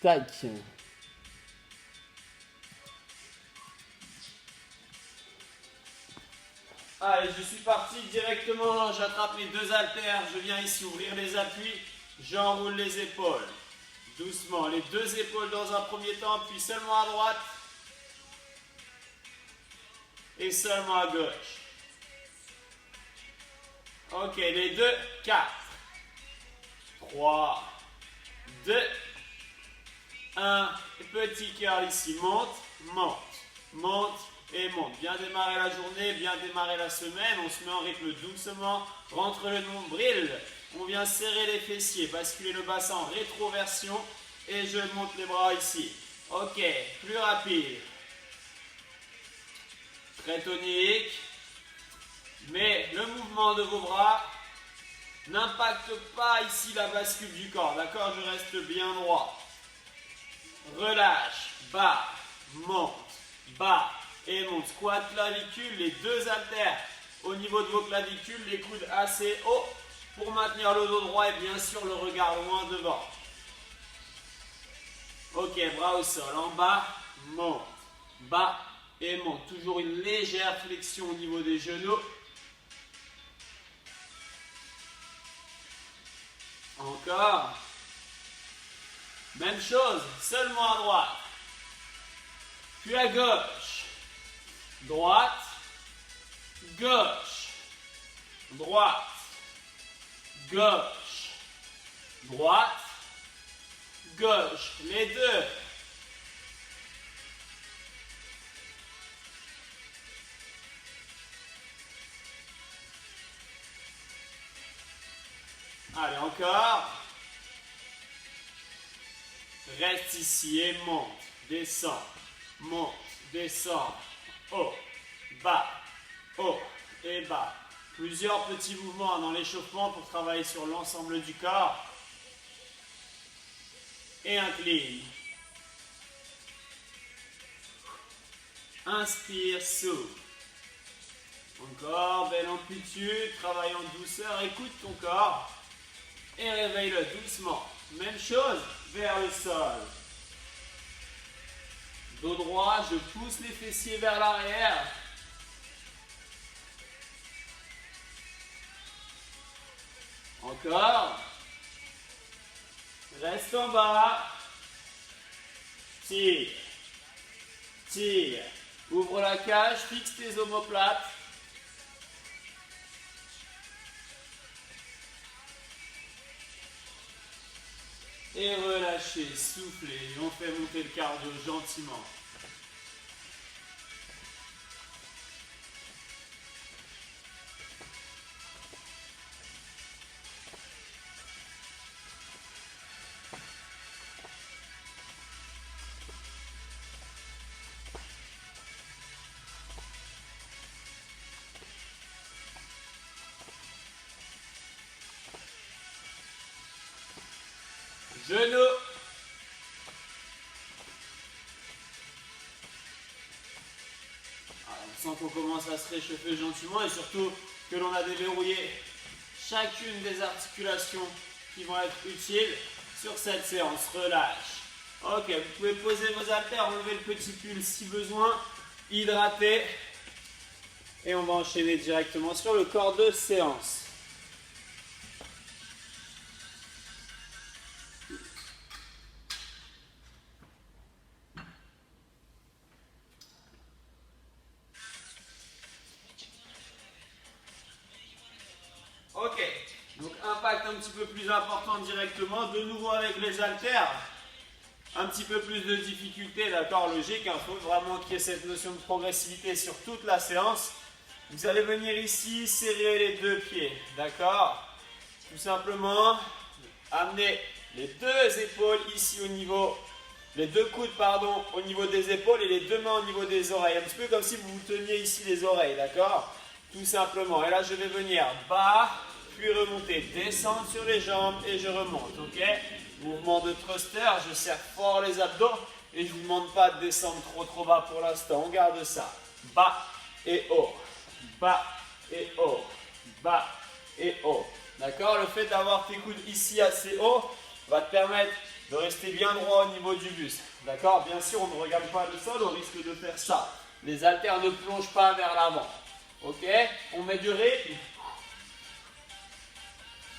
Tac. Allez, je suis parti directement, j'attrape les deux haltères, je viens ici ouvrir les appuis, j'enroule les épaules. Doucement, les deux épaules dans un premier temps, puis seulement à droite et seulement à gauche. Ok, les deux, 4, 3, 2, 1, petit curl ici, monte, monte, monte et monte. Bien démarrer la journée, bien démarrer la semaine, on se met en rythme doucement, rentre le nombril, on vient serrer les fessiers, basculer le bassin en rétroversion et je monte les bras ici. Ok, plus rapide. Très tonique, mais le mouvement de vos bras n'impacte pas ici la bascule du corps, d'accord? Je reste bien droit. Relâche, bas, monte, bas et monte. Squat clavicule, les deux haltères au niveau de vos clavicules, les coudes assez hauts pour maintenir le dos droit et bien sûr le regard loin devant. Ok, bras au sol, en bas, monte, bas et monte. Toujours une légère flexion au niveau des genoux. Encore. Même chose, seulement à droite. Puis à gauche. Droite. Gauche. Droite. Gauche. Droite. Gauche. Les deux. Allez, encore. Reste ici et monte, descend, haut, bas et bas. Plusieurs petits mouvements dans l'échauffement pour travailler sur l'ensemble du corps. Et incline. Inspire, souffle. Encore, belle amplitude, travaille en douceur, écoute ton corps. Et réveille-le doucement. Même chose, vers le sol. Dos droit, je pousse les fessiers vers l'arrière. Encore. Reste en bas. Tire. Tire. Ouvre la cage, fixe tes omoplates. Et relâchez, soufflez, on fait monter le cardio gentiment. Genoux. On sent qu'on commence à se réchauffer gentiment et surtout que l'on a déverrouillé chacune des articulations qui vont être utiles sur cette séance. Relâche. Ok, vous pouvez poser vos haltères, enlever le petit pull si besoin, hydrater. Et on va enchaîner directement sur le corps de séance. Ok, donc impact un petit peu plus important directement, de nouveau avec les haltères, un petit peu plus de difficulté, d'accord, logique, il faut vraiment qu'il y ait cette notion de progressivité sur toute la séance. Vous allez venir ici, serrer les deux pieds, d'accord, tout simplement, amener les deux épaules ici au niveau, les deux coudes, pardon, au niveau des épaules et les deux mains au niveau des oreilles, un petit peu comme si vous vous teniez ici les oreilles, d'accord. Tout simplement. Et là, je vais venir bas, puis remonter, descendre sur les jambes et je remonte. Ok? Mouvement de thruster, je serre fort les abdos et je ne vous demande pas de descendre trop bas pour l'instant. On garde ça. Bas et haut. Bas et haut. Bas et haut. D'accord? Le fait d'avoir tes coudes ici assez haut va te permettre de rester bien droit au niveau du buste. D'accord? Bien sûr, on ne regarde pas le sol, on risque de faire ça. Les haltères ne plongent pas vers l'avant. Ok? On met du rythme.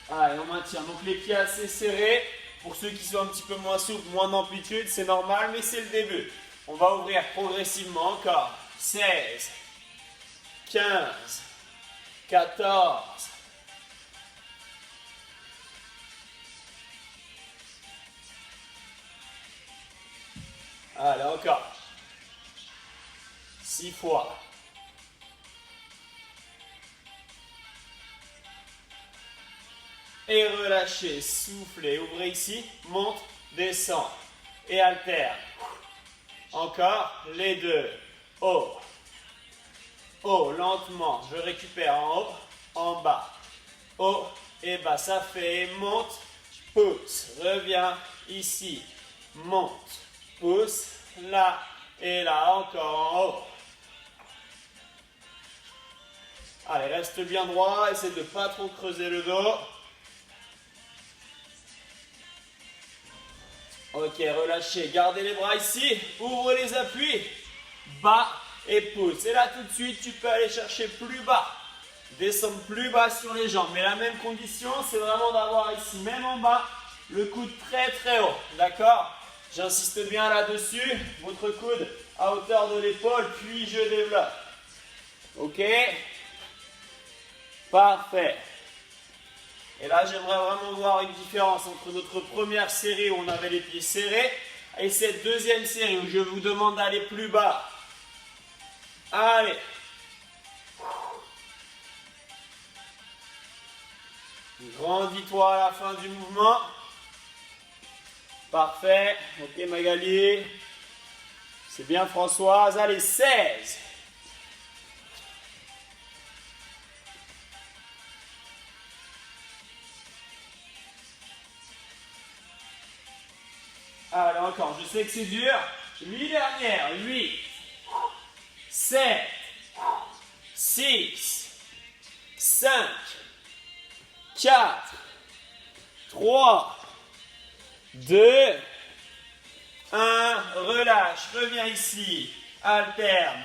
Allez, on maintient. Donc les pieds assez serrés. Pour ceux qui sont un petit peu moins souples, moins d'amplitude, c'est normal, mais c'est le début. On va ouvrir progressivement encore. 16, 15, 14. Allez, encore. 6 fois. Et relâchez, soufflez, ouvrez ici, monte, descend. Et alterne. Encore, les deux. Haut. Haut, lentement. Je récupère en haut, en bas. Haut et bas. Ça fait monte, pousse. Reviens ici. Monte, pousse. Là et là. Encore en haut. Allez, reste bien droit. Essaie de ne pas trop creuser le dos. Ok, relâchez. Gardez les bras ici. Ouvre les appuis. Bas et pousse. Et là, tout de suite, tu peux aller chercher plus bas. Descendre plus bas sur les jambes. Mais la même condition, c'est vraiment d'avoir ici, même en bas, le coude très très haut. D'accord? J'insiste bien là-dessus. Votre coude à hauteur de l'épaule, puis je développe. Ok? Parfait. Et là, j'aimerais vraiment voir une différence entre notre première série où on avait les pieds serrés et cette deuxième série où je vous demande d'aller plus bas. Allez. Grandis-toi à la fin du mouvement. Parfait. Ok, Magali. C'est bien, Françoise. Allez, 16. Allez, encore, je sais que c'est dur. 8 dernières. 8, 7, 6, 5, 4, 3, 2, 1. Relâche, reviens ici. Alterne.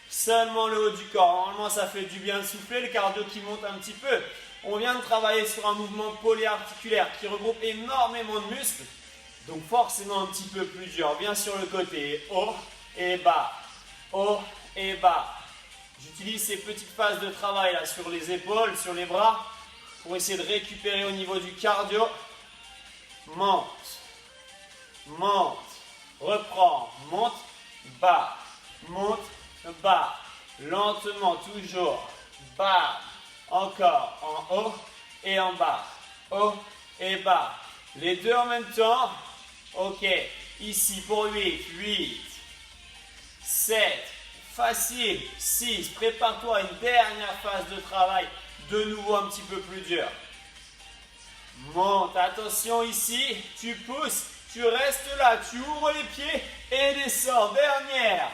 Seulement le haut du corps. Normalement, ça fait du bien de souffler, le cardio qui monte un petit peu. On vient de travailler sur un mouvement polyarticulaire qui regroupe énormément de muscles. Donc forcément un petit peu plus dur. Viens sur le côté. Haut et bas. Haut et bas. J'utilise ces petites phases de travail là sur les épaules, sur les bras, pour essayer de récupérer au niveau du cardio. Monte. Monte. Reprends. Monte. Bas. Monte. Bas. Lentement, toujours. Bas. Encore. En haut et en bas. Haut et bas. Les deux en même temps. Ok, ici pour 8, 8, 7, facile, 6, prépare-toi à une dernière phase de travail, de nouveau un petit peu plus dur. Monte, attention ici, tu pousses, tu restes là, tu ouvres les pieds et descends, dernière.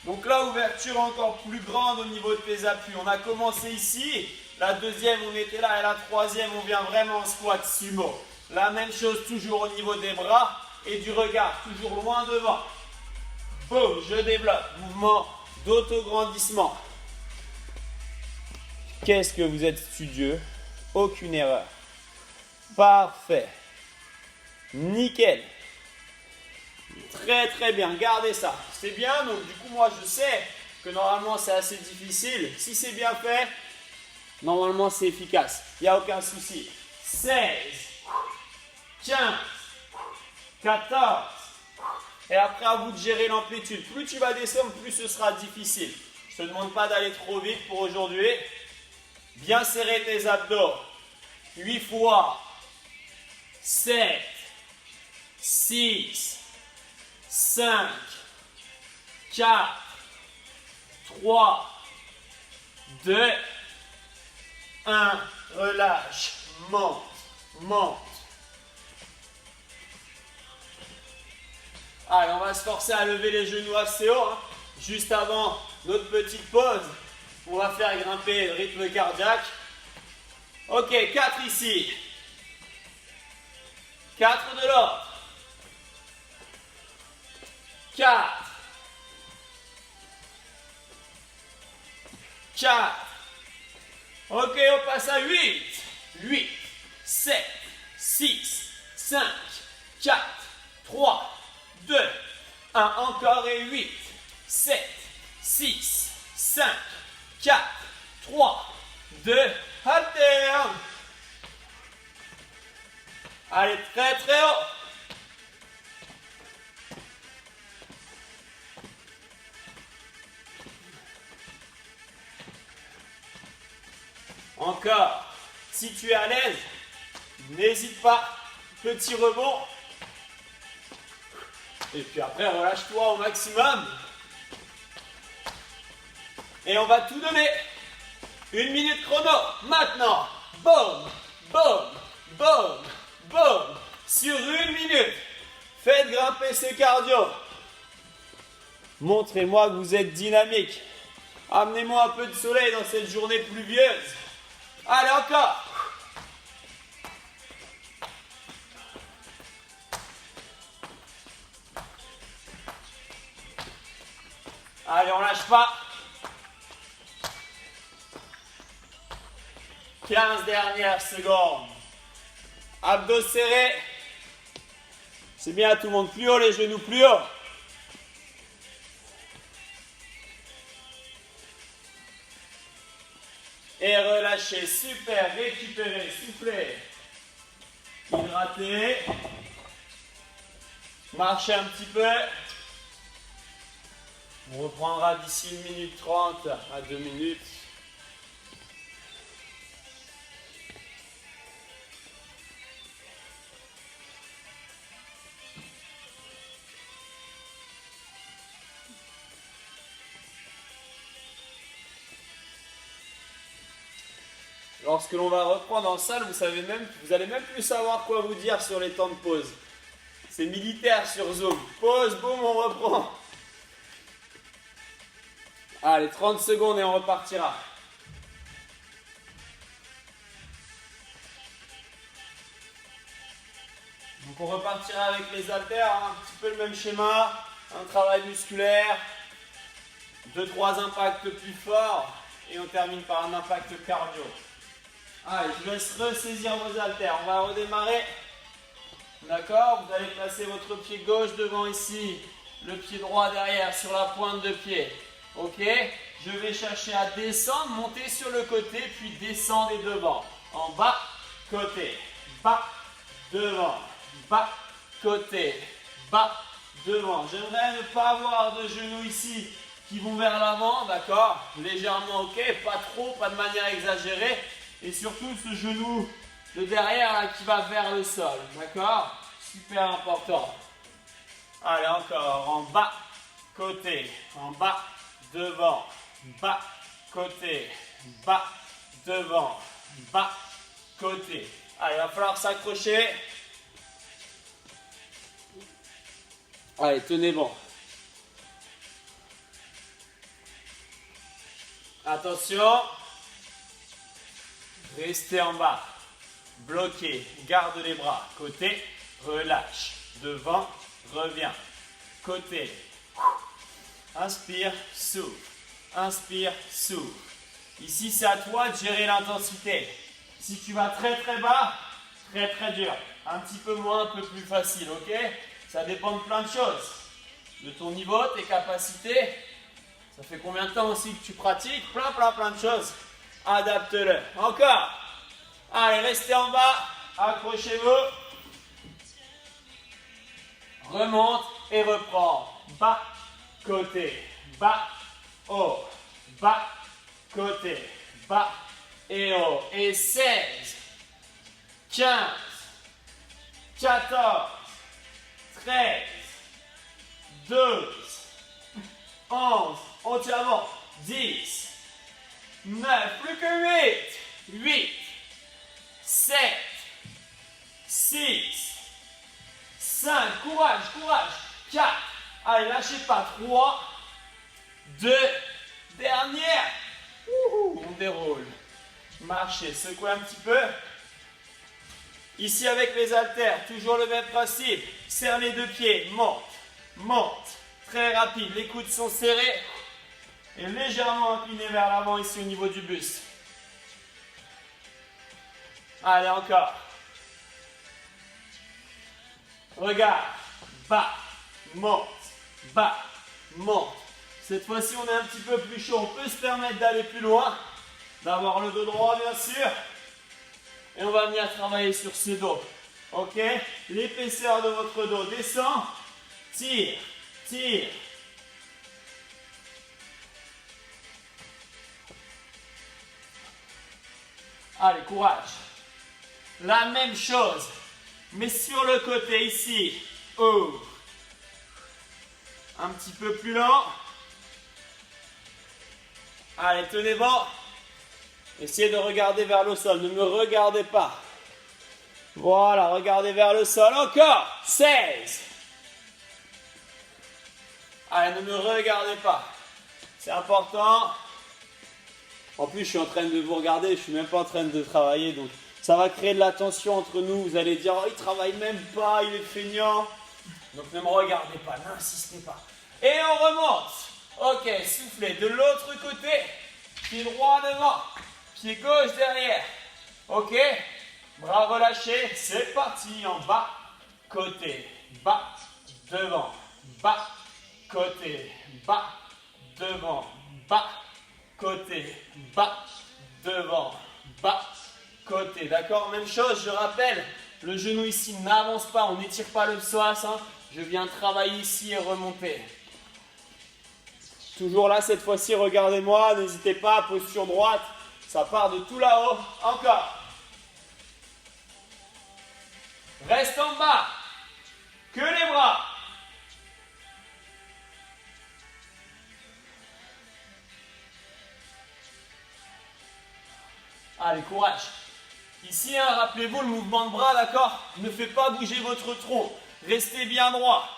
Donc là, ouverture encore plus grande au niveau de tes appuis. On a commencé ici. La deuxième, on était là. Et la troisième, on vient vraiment en squat sumo. La même chose toujours au niveau des bras et du regard. Toujours loin devant. Boum, je développe. Mouvement d'autograndissement. Qu'est-ce que vous êtes studieux? Aucune erreur. Parfait. Nickel. Très très bien, gardez ça. C'est bien, donc du coup moi je sais que normalement c'est assez difficile. Si c'est bien fait, normalement c'est efficace. Il n'y a aucun souci. 16, 15, 14. Et après à vous de gérer l'amplitude. Plus tu vas descendre, plus ce sera difficile. Je ne te demande pas d'aller trop vite pour aujourd'hui. Bien serrer tes abdos. 8 fois. 7, 6, 5, 4, 3, 2, 1. Relâche. Monte. Monte. Allez, on va se forcer à lever les genoux assez haut. Hein. Juste avant notre petite pause, on va faire grimper le rythme cardiaque. Ok, 4 ici. 4 de l'autre. 4. 4. Ok, on passe à 8. 8, 7, 6, 5, 4, 3, 2, 1. Encore et 8, 7, 6, 5, 4, 3, 2, alterne. Allez, très très haut. Encore. Si tu es à l'aise, n'hésite pas. Petit rebond. Et puis après, relâche-toi au maximum. Et on va tout donner. 1 minute chrono. Maintenant. Boum, boum, boum, boum. Sur 1 minute. Faites grimper ce cardio. Montrez-moi que vous êtes dynamique. Amenez-moi un peu de soleil dans cette journée pluvieuse. Allez, encore. Allez, on lâche pas. 15 dernières secondes. Abdos serrés. C'est bien, tout le monde plus haut, les genoux plus haut. Et relâchez, super, récupérez, soufflez. Hydratez. Marchez un petit peu. On reprendra d'ici 1 minute 30 à 2 minutes. Lorsque l'on va reprendre en salle, vous allez même plus savoir quoi vous dire sur les temps de pause. C'est militaire sur Zoom. Pause, boum, on reprend. Allez, 30 secondes et on repartira. Donc on repartira avec les haltères, hein, un petit peu le même schéma. Un travail musculaire. 2-3 impacts plus forts. Et on termine par un impact cardio. Allez, je vous laisse ressaisir vos haltères. On va redémarrer. D'accord? Vous allez placer votre pied gauche devant ici. Le pied droit derrière sur la pointe de pied. Ok? Je vais chercher à descendre, monter sur le côté, puis descendre et devant. En bas, côté. Bas, devant. Bas, côté. Bas, devant. J'aimerais ne pas avoir de genoux ici qui vont vers l'avant. D'accord? Légèrement ok, pas trop, pas de manière exagérée. Et surtout ce genou de derrière là, qui va vers le sol. D'accord? Super important. Allez, encore. En bas, côté. En bas, devant. Bas, côté. Bas, devant. Bas, côté. Allez, il va falloir s'accrocher. Allez, tenez bon. Attention. Restez en bas. Bloquez. Garde les bras. Côté. Relâche. Devant. Reviens. Côté. Inspire. Souffle. Inspire. Souffle. Ici, c'est à toi de gérer l'intensité. Si tu vas très très bas, très très dur. Un petit peu moins, un peu plus facile. Ok? Ça dépend de plein de choses. De ton niveau, tes capacités. Ça fait combien de temps aussi que tu pratiques? Plein de choses. Adapte-le. Encore. Allez, restez en bas. Accrochez-vous. Remonte et reprends. Bas, côté. Bas, haut. Bas, côté. Bas et haut. Et 16, 15, 14, 13, 12, 11. On tient bon. 10, 9, plus que 8, 8, 7, 6, 5, courage, 4, allez, lâchez pas, 3, 2, dernière, on déroule, marchez, secouez un petit peu. Ici avec les haltères, toujours le même principe. Serre les deux pieds, monte, monte. Très rapide, les coudes sont serrés et légèrement inclinés vers l'avant ici au niveau du buste. Allez, encore. Regarde, bas, monte, bas, monte. Cette fois-ci, on est un petit peu plus chaud. On peut se permettre d'aller plus loin, d'avoir le dos droit, bien sûr. Et on va venir travailler sur ce dos. Ok? L'épaisseur de votre dos descend. Tire, tire. Allez, courage. La même chose, mais sur le côté ici. Ouvre. Un petit peu plus lent. Allez, tenez bon. Essayez de regarder vers le sol. Ne me regardez pas. Voilà, regardez vers le sol. Encore. 16. Allez, ne me regardez pas. C'est important. En plus, je suis en train de vous regarder. Je ne suis même pas en train de travailler. Donc, ça va créer de la tension entre nous. Vous allez dire, oh, il ne travaille même pas. Il est feignant. Donc, ne me regardez pas. N'insistez pas. Et on remonte. Ok, soufflez. De l'autre côté. Pied droit devant. Pied gauche derrière. Ok. Bras relâchés. C'est parti. En bas. Côté. Bas. Devant. Bas. Côté. Bas. Devant. Bas. Côté. Bas. Devant. Bas. Côté. D'accord. Même chose. Je rappelle. Le genou ici n'avance pas. On n'étire pas le psoas. Hein. Je viens travailler ici et remonter. Toujours là, cette fois-ci, regardez-moi, n'hésitez pas, posture droite, ça part de tout là-haut, encore. Reste en bas, que les bras. Allez, courage. Ici, hein, rappelez-vous le mouvement de bras, d'accord? Ne faites pas bouger votre tronc, restez bien droit.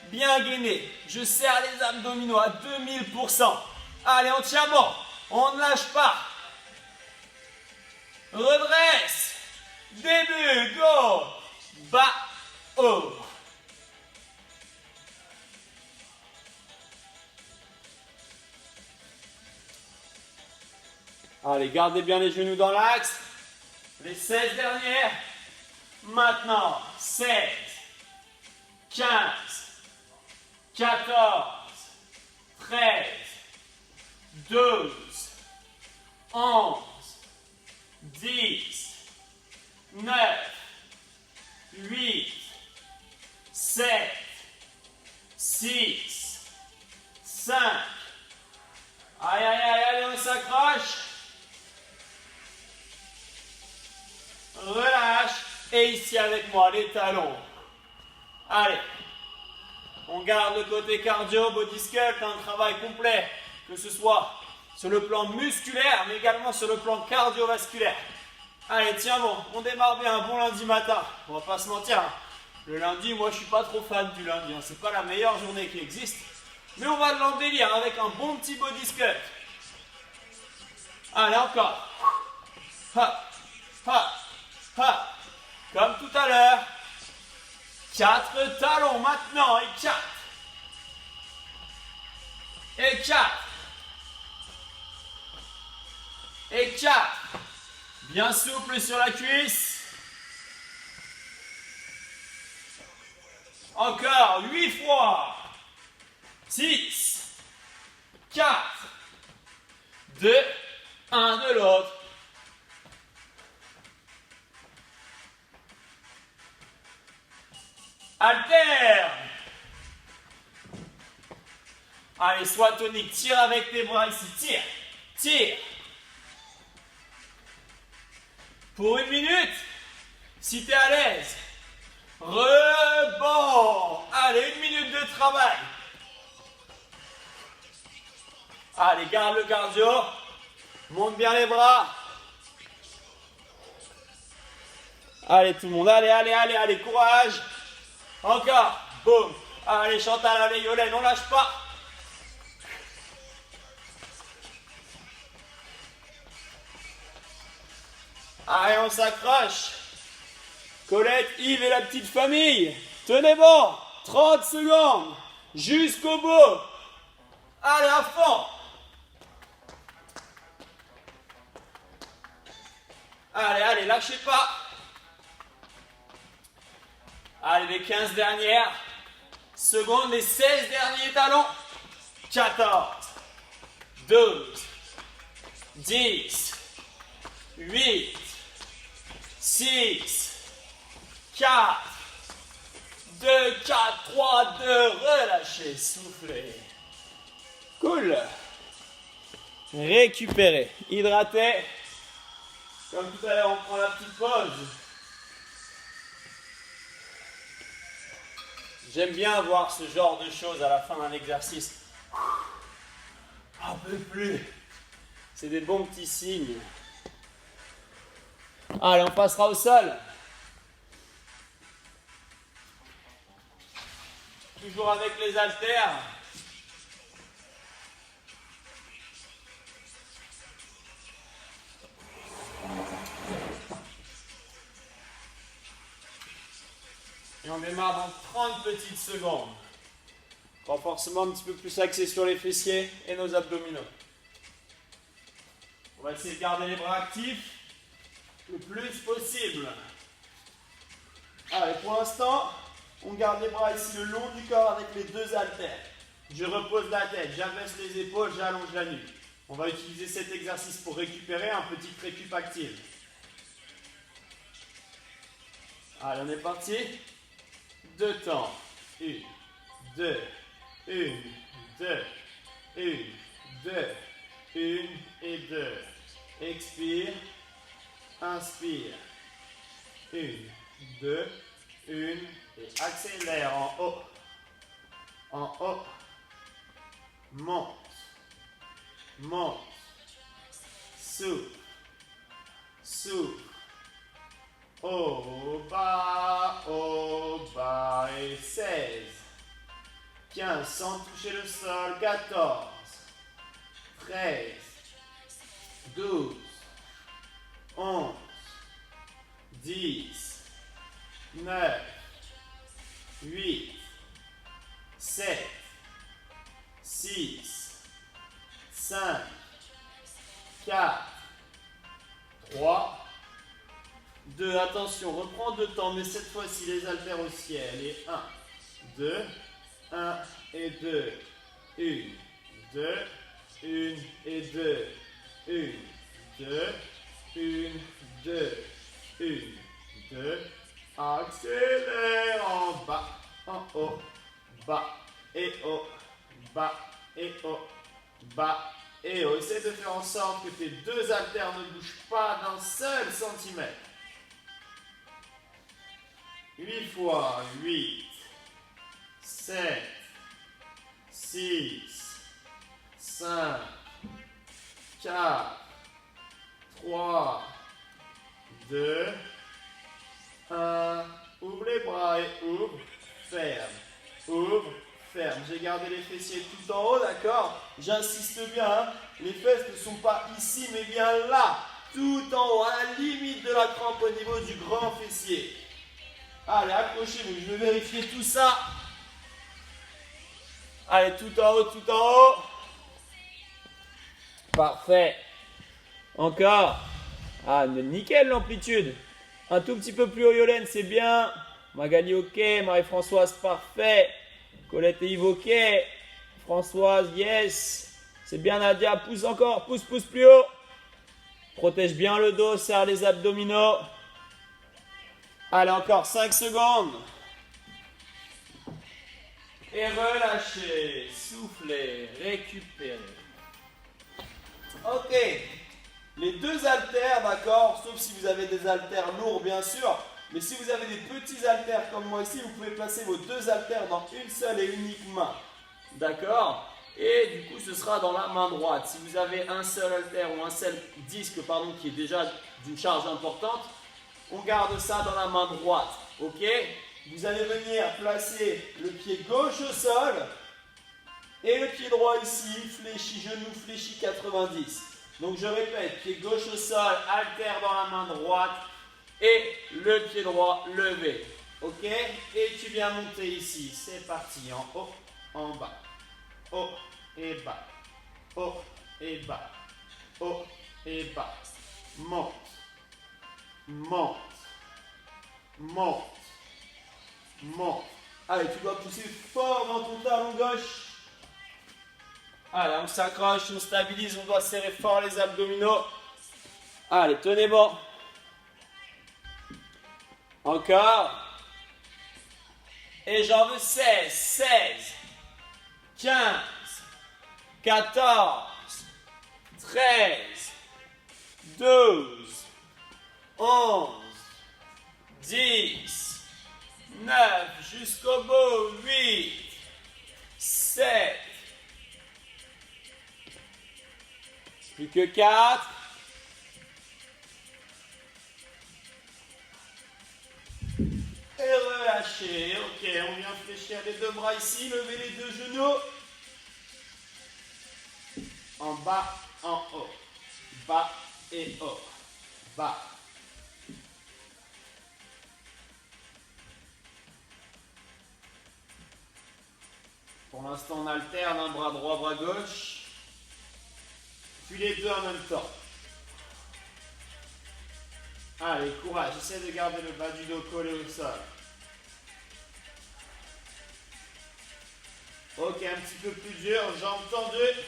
Bien gainé, je serre les abdominaux à 2000%. Allez, on tient bon, on ne lâche pas. Redresse, début, go, bas, haut. Allez, gardez bien les genoux dans l'axe. Les 16 dernières. Maintenant, 16, 15, 14, 13, 12, 11, 10, 9, 8, 7, 6, 5. Aïe, aïe, aïe, allez, on s'accroche. Relâche. Et ici avec moi, les talons. Allez. On garde le côté cardio, body sculpt, un travail complet, que ce soit sur le plan musculaire, mais également sur le plan cardiovasculaire. Allez, tiens bon, on démarre bien, un bon lundi matin. On va pas se mentir, hein. Le lundi, moi je suis pas trop fan du lundi, hein. C'est pas la meilleure journée qui existe. Mais on va de l'embellir avec un bon petit body sculpt. Allez, encore. Ha, ha, ha. Comme tout à l'heure. 4 talons maintenant, et 4. Et 4. Et 4. Bien souple sur la cuisse. Encore 8 fois. 6, 4, 2, 1 de l'autre. Alterne. Allez, sois tonique. Tire avec tes bras ici. Tire. Tire. Pour 1 minute, si tu es à l'aise. Rebond. Allez, 1 minute de travail. Allez, garde le cardio. Monte bien les bras. Allez, tout le monde. Allez, allez, allez, allez. Courage. Encore. Boum. Allez, Chantal, allez, Yolène, on lâche pas. Allez, on s'accroche. Colette, Yves et la petite famille. Tenez bon. 30 secondes. Jusqu'au bout. Allez, à fond. Allez, allez, lâchez pas. Allez, les 15 dernières secondes, les 16 derniers talons. 14, 12, 10, 8, 6, 4, 2, 4, 3, 2, relâchez, soufflez. Cool. Récupérez, hydratez. Comme tout à l'heure, on prend la petite pause. J'aime bien voir ce genre de choses à la fin d'un exercice. Un peu plus. C'est des bons petits signes. Allez, on passera au sol. Toujours avec les haltères. Et on démarre dans 30 petites secondes. Renforcement un petit peu plus axé sur les fessiers et nos abdominaux. On va essayer de garder les bras actifs le plus possible. Allez, pour l'instant, on garde les bras ici le long du corps avec les deux haltères. Je repose la tête, j'abaisse les épaules, j'allonge la nuque. On va utiliser cet exercice pour récupérer un petit récup active. Allez, on est parti. 2 temps. 1, 2, 1, 2, 1, 2, 1 et 2. Expire. Inspire. 1, 2, 1 et accélère en haut. En haut. Monte. Monte. Souffle. Souffle. Au bas et 16, 15 sans toucher le sol, 14, 13, 12, 11, 10, 9, 8, 7, 6, 5, 4, 3, 2, attention, reprends 2 temps, mais cette fois-ci les haltères au ciel. Et 1, 2, 1 et 2, 1, 2, 1 et 2, 1, 2, 1, 2, 1, 2, accélère en bas, en haut, bas et haut, bas et haut, bas et haut. Essaie de faire en sorte que tes deux haltères ne bougent pas d'un seul centimètre. 8 fois 8, 7, 6, 5, 4, 3, 2, 1. Ouvre les bras et ouvre, ferme, ouvre, ferme. J'ai gardé les fessiers tout en haut, d'accord? J'insiste bien, hein? Les fesses ne sont pas ici, mais bien là, tout en haut, à la limite de la crampe au niveau du grand fessier. Allez, accrochez-vous, je vais vérifier tout ça. Allez, tout en haut, tout en haut. Parfait. Encore. Ah, nickel l'amplitude. Un tout petit peu plus haut, Yolène, c'est bien. Magali, ok. Marie-Françoise, parfait. Colette et Yves, ok. Françoise, yes. C'est bien, Nadia. Pousse encore, pousse, pousse plus haut. Protège bien le dos, serre les abdominaux. Allez, encore 5 secondes. Et relâchez, soufflez, récupérez. Ok. Les deux haltères, d'accord, sauf si vous avez des haltères lourds, bien sûr. Mais si vous avez des petits haltères comme moi ici, vous pouvez placer vos deux haltères dans une seule et unique main. D'accord? Et du coup, ce sera dans la main droite. Si vous avez un seul haltère ou un seul disque, pardon, qui est déjà d'une charge importante, on garde ça dans la main droite, ok? Vous allez venir placer le pied gauche au sol et le pied droit ici, fléchi, genou fléchi 90. Donc je répète, pied gauche au sol, haltère dans la main droite et le pied droit levé. Ok? Et tu viens monter ici. C'est parti. En haut, en bas. Haut et bas. Haut et bas. Haut et bas. Monte. Monte. Monte. Monte. Allez, tu dois pousser fort dans ton talon gauche. Allez, on s'accroche, on stabilise, on doit serrer fort les abdominaux. Allez, tenez bon. Encore. Et j'en veux 16, 16, 15, 14, 13, 12, 11, 10, 9, jusqu'au bout, 8, 7, plus que 4, et relâchez. Ok, on vient fléchir les deux bras ici, lever les deux genoux. En bas, en haut. Bas et haut. Bas. Pour l'instant, on alterne un bras droit, bras gauche. Puis les deux en même temps. Allez, courage. Essaie de garder le bas du dos collé au sol. Ok, un petit peu plus dur. Jambes tendues.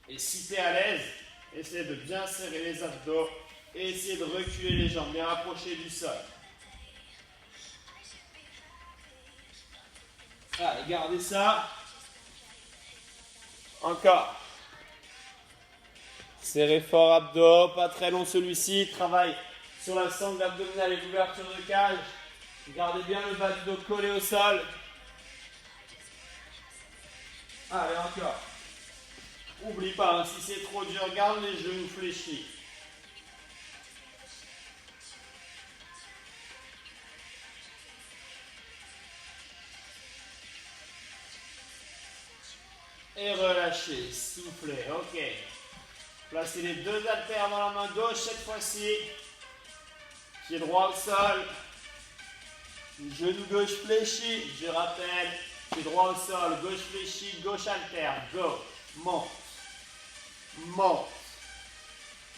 Et si tu es à l'aise, essaie de bien serrer les abdos. Et essaie de reculer les jambes, bien rapprocher du sol. Allez, gardez ça. Encore. Serrez fort abdos, pas très long celui-ci. Travaille sur la sangle abdominale et l'ouverture de cage. Gardez bien le bas du dos collé au sol. Allez, encore. Oublie pas, hein, si c'est trop dur, garde les genoux fléchis. Et relâchez, soufflez, ok. Placez les deux haltères dans la main gauche cette fois-ci. Pied droit au sol. Genou gauche fléchi, je rappelle. Pied droit au sol, gauche fléchi, gauche haltère. Go. Monte. Monte.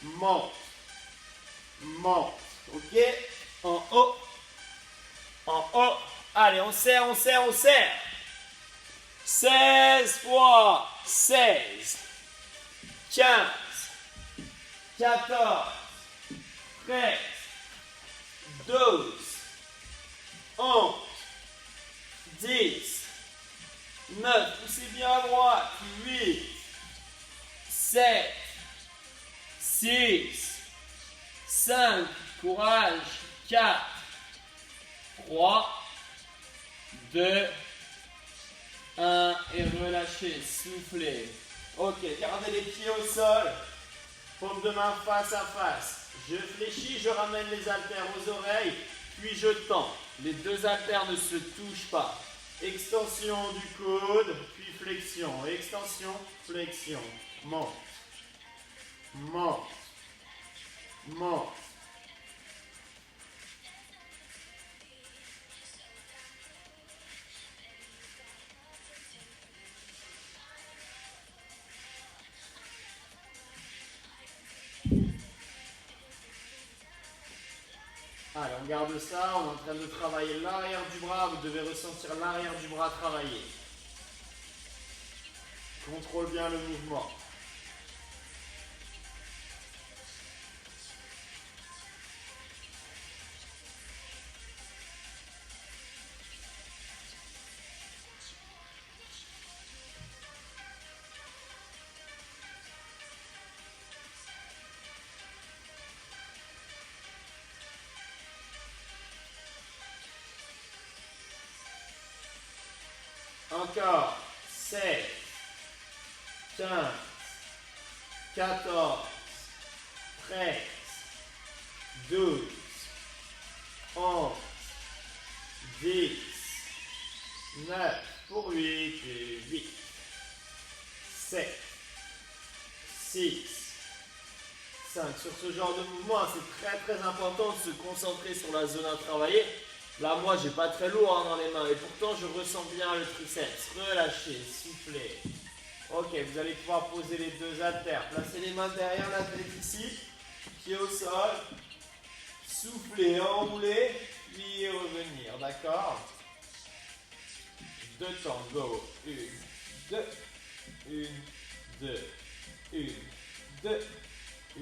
Monte. Monte. Ok. En haut. En haut. Allez, on serre, on serre, on serre. 16 fois 16. 15. 14. 13. 12. 11. 10. 9. Poussez bien à droite. 8. 7. 6. 5. Courage. 4. 3. 2. 1. Et relâchez. Soufflez. Ok, gardez les pieds au sol. Paume de main face à face. Je fléchis, je ramène les haltères aux oreilles, puis je tends. Les deux haltères ne se touchent pas. Extension du coude, puis flexion. Extension, flexion. Monte. Monte. Monte. Allez, on garde ça, on est en train de travailler l'arrière du bras, vous devez ressentir l'arrière du bras travailler. Contrôle bien le mouvement. Encore. 16, 15, 14, 13, 12, 11, 10, 9, pour 8, 8, 7, 6, 5. Sur ce genre de mouvement, c'est très très important de se concentrer sur la zone à travailler. Là, moi, j'ai pas très lourd dans les mains et pourtant, je ressens bien le triceps. Relâchez, soufflez. Ok, vous allez pouvoir poser les deux haltères. Placez les mains derrière la tête ici, pied au sol. Soufflez, enroulez, puis revenir, d'accord? 2 temps, go. 1, 2, 1, 2, 1, 2, 1,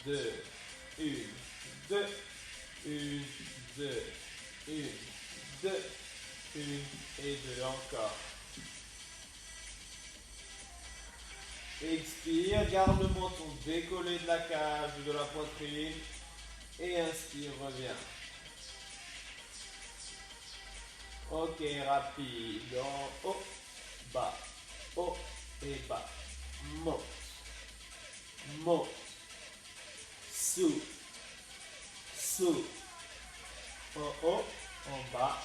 2, 1, 2, 1, 2, 1, 2, 1 et 2 encore. Expire, garde le menton décollé de la cage ou de la poitrine. Et inspire, reviens. Ok, rapide. En haut et bas. Monte, monte, sous, en haut, en bas,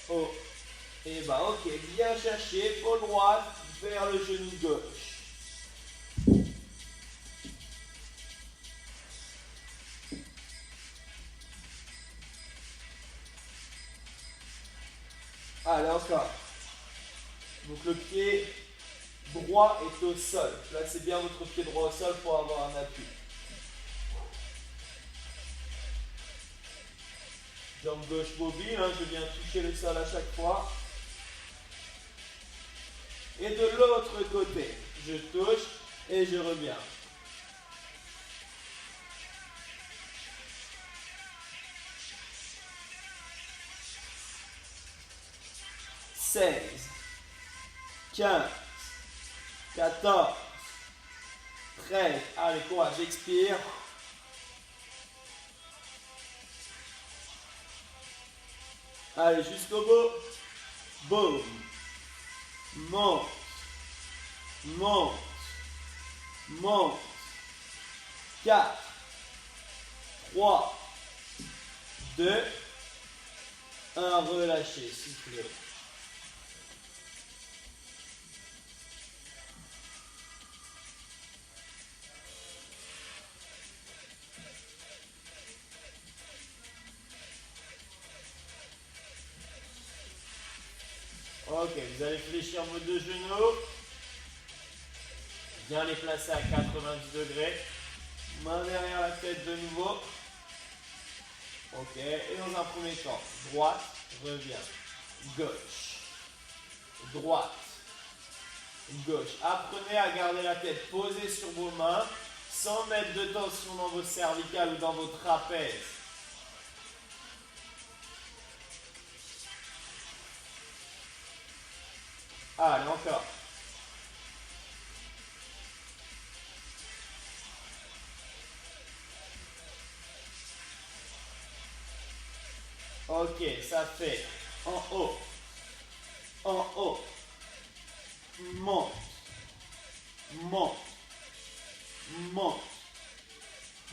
haut et bas. Ok, bien chercher, épaule droite vers le genou gauche. Allez, encore. Donc le pied droit est au sol. Placez bien votre pied droit au sol pour avoir un appui. Jambe gauche mobile, je viens toucher le sol à chaque fois. Et de l'autre côté, je touche et je reviens. « 16, 15, 14, 13. Allez, courage, expire. Allez, jusqu'au bout. Boum. Monte. Monte. Monte. 4, 3, 2, 1. Relâchez, soufflez. Ok, vous allez fléchir vos deux genoux. Bien les placer à 90 degrés. Main derrière la tête de nouveau. Ok, et dans un premier temps, droite, revient. Gauche. Droite. Gauche. Apprenez à garder la tête posée sur vos mains sans mettre de tension dans vos cervicales ou dans vos trapèzes. Allez, encore. Ok, ça fait en haut, monte, monte, monte,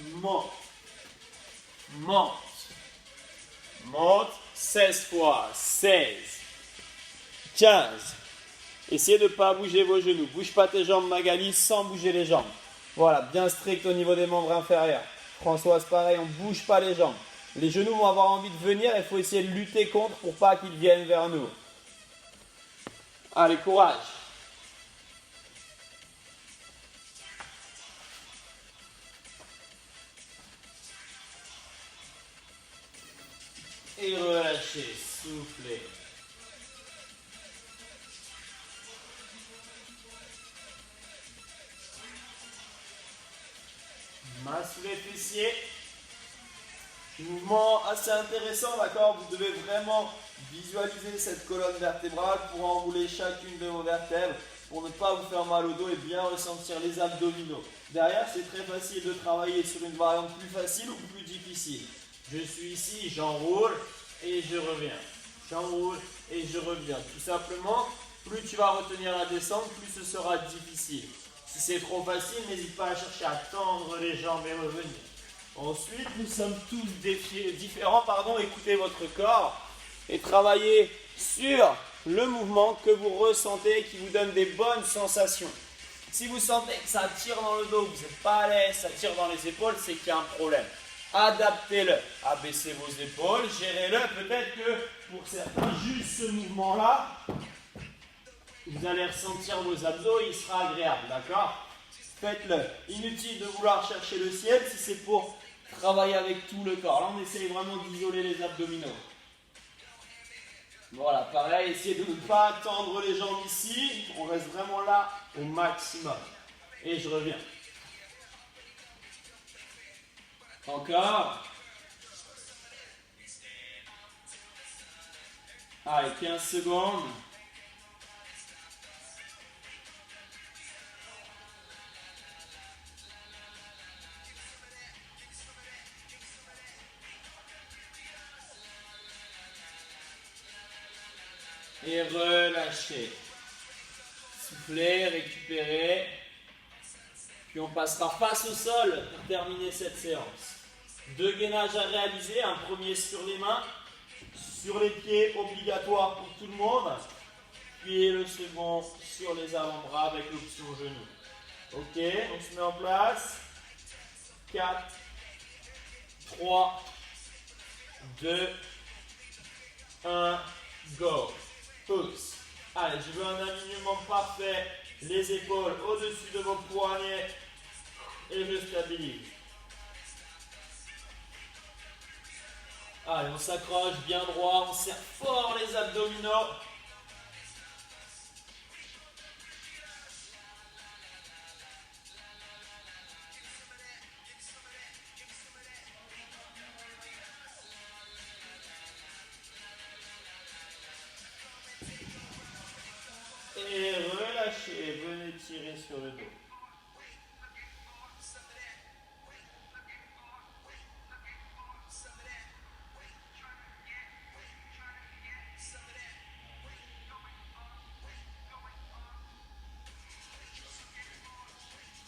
monte, monte, monte, 16 fois, 16, 15. Essayez de ne pas bouger vos genoux. Bouge pas tes jambes, Magali, sans bouger les jambes. Voilà, bien strict au niveau des membres inférieurs. Françoise, pareil, on ne bouge pas les jambes. Les genoux vont avoir envie de venir, il faut essayer de lutter contre pour pas qu'ils viennent vers nous. Allez, courage. Et relâchez, soufflez. Main sous les fessiers. Mouvement assez intéressant, d'accord? Vous devez vraiment visualiser cette colonne vertébrale pour enrouler chacune de vos vertèbres pour ne pas vous faire mal au dos et bien ressentir les abdominaux. Derrière, c'est très facile de travailler sur une variante plus facile ou plus difficile. Je suis ici, j'enroule et je reviens. J'enroule et je reviens. Tout simplement, plus tu vas retenir la descente, plus ce sera difficile. Si c'est trop facile, n'hésite pas à chercher à tendre les jambes et revenir. Ensuite, nous sommes tous différents. Écoutez votre corps et travaillez sur le mouvement que vous ressentez et qui vous donne des bonnes sensations. Si vous sentez que ça tire dans le dos, vous n'êtes pas à l'aise, ça tire dans les épaules, c'est qu'il y a un problème. Adaptez-le. Abaissez vos épaules, gérez-le. Peut-être que pour certains, juste ce mouvement-là, vous allez ressentir vos abdos, il sera agréable, d'accord? Faites-le. Inutile de vouloir chercher le ciel si c'est pour travailler avec tout le corps. Là, on essaye vraiment d'isoler les abdominaux. Voilà, pareil, essayez de ne pas tendre les jambes ici. On reste vraiment là au maximum. Et je reviens. Encore. Allez, 15 secondes. Et relâchez. Soufflez, récupérez. Puis on passera face au sol pour terminer cette séance. 2 gainages à réaliser. Un premier sur les mains, sur les pieds, obligatoire pour tout le monde. Puis le second sur les avant-bras avec l'option genou. Ok, on se met en place. 4, 3, 2, 1, go. Pousse. Allez, je veux un alignement parfait. Les épaules au-dessus de vos poignets. Et je stabilise. Allez, on s'accroche bien droit. On serre fort les abdominaux. Et relâchez, venez tirer sur le dos.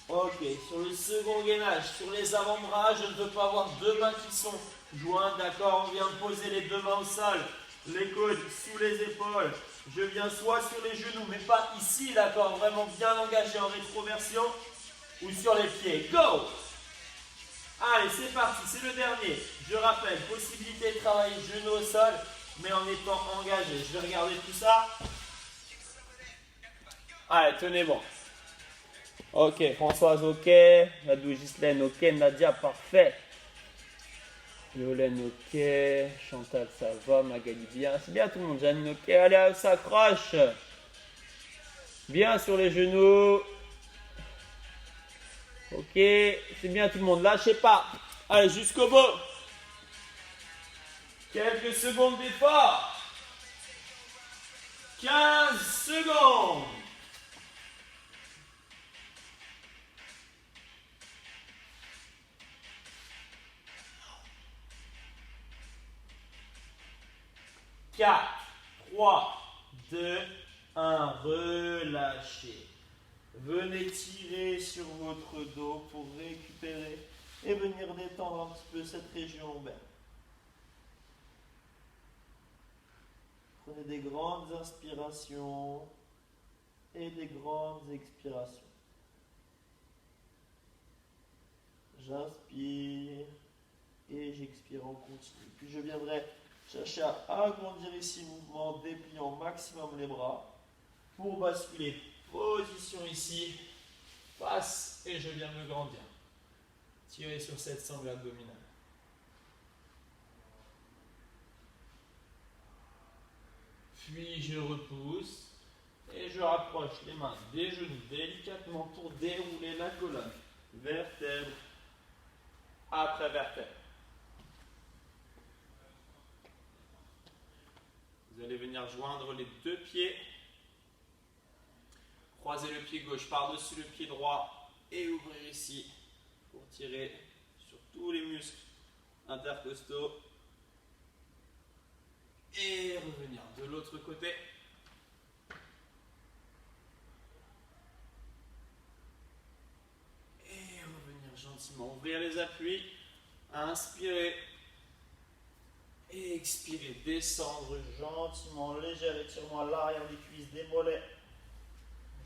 Ok, sur le second gainage, sur les avant-bras, je ne veux pas avoir 2 mains qui sont jointes, d'accord? On vient de poser les 2 mains au sol, les coudes sous les épaules. Je viens soit sur les genoux, mais pas ici, d'accord? Vraiment bien engagé en rétroversion ou sur les pieds. Go! Allez, c'est parti, c'est le dernier. Je rappelle, possibilité de travailler genoux au sol, mais en étant engagé. Je vais regarder tout ça. Allez, tenez bon. Ok, Françoise, ok. Nadou Ghislaine, ok. Nadia, parfait. Yolène, ok. Chantal, ça va. Magali, bien. C'est bien tout le monde. Janine, ok. Allez, on s'accroche. Bien sur les genoux. Ok, c'est bien tout le monde. Lâchez pas. Allez, jusqu'au bout. Quelques secondes d'effort. 15 secondes. 4, 3, 2, 1, relâchez. Venez tirer sur votre dos pour récupérer et venir détendre un petit peu cette région lombaire. Prenez des grandes inspirations et des grandes expirations. J'inspire et j'expire en continu. Puis je viendrai chercher à agrandir ici le mouvement, dépliant au maximum les bras pour basculer. Position ici, passe et je viens me grandir. Tirez sur cette sangle abdominale. Puis je repousse et je rapproche les mains des genoux délicatement pour dérouler la colonne. Vertèbre après vertèbre. Vous allez venir joindre les 2 pieds. Croisez le pied gauche par-dessus le pied droit et ouvrir ici pour tirer sur tous les muscles intercostaux. Et revenir de l'autre côté. Et revenir gentiment. Ouvrir les appuis. Inspirez. Et expirez. Descendre gentiment. Léger étirement à l'arrière des cuisses, des mollets.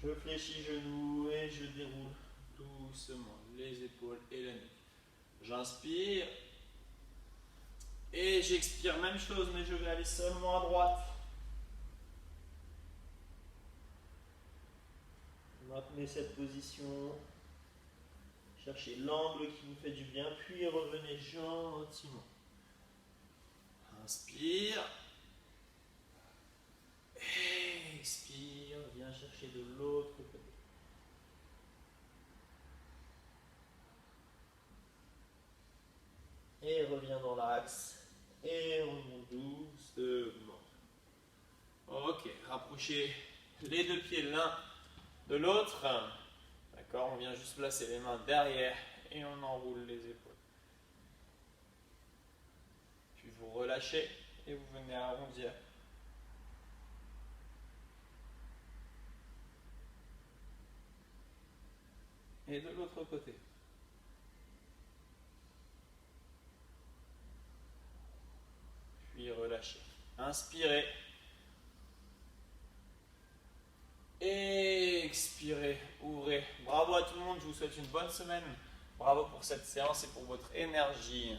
Je fléchis genoux et je déroule doucement les épaules et la nuque. J'inspire. Et j'expire, même chose, mais je vais aller seulement à droite. Maintenez cette position. Cherchez l'angle qui vous fait du bien, puis revenez gentiment. Inspire. Expire. Viens chercher de l'autre côté. Et reviens dans l'axe. Et on monte doucement. Ok, rapprochez les deux pieds l'un de l'autre. D'accord, on vient juste placer les mains derrière et on enroule les épaules. Puis vous relâchez et vous venez arrondir. Et de l'autre côté. Puis relâchez. Inspirez. Expirez, ouvrez. Bravo à tout le monde, je vous souhaite une bonne semaine. Bravo pour cette séance et pour votre énergie.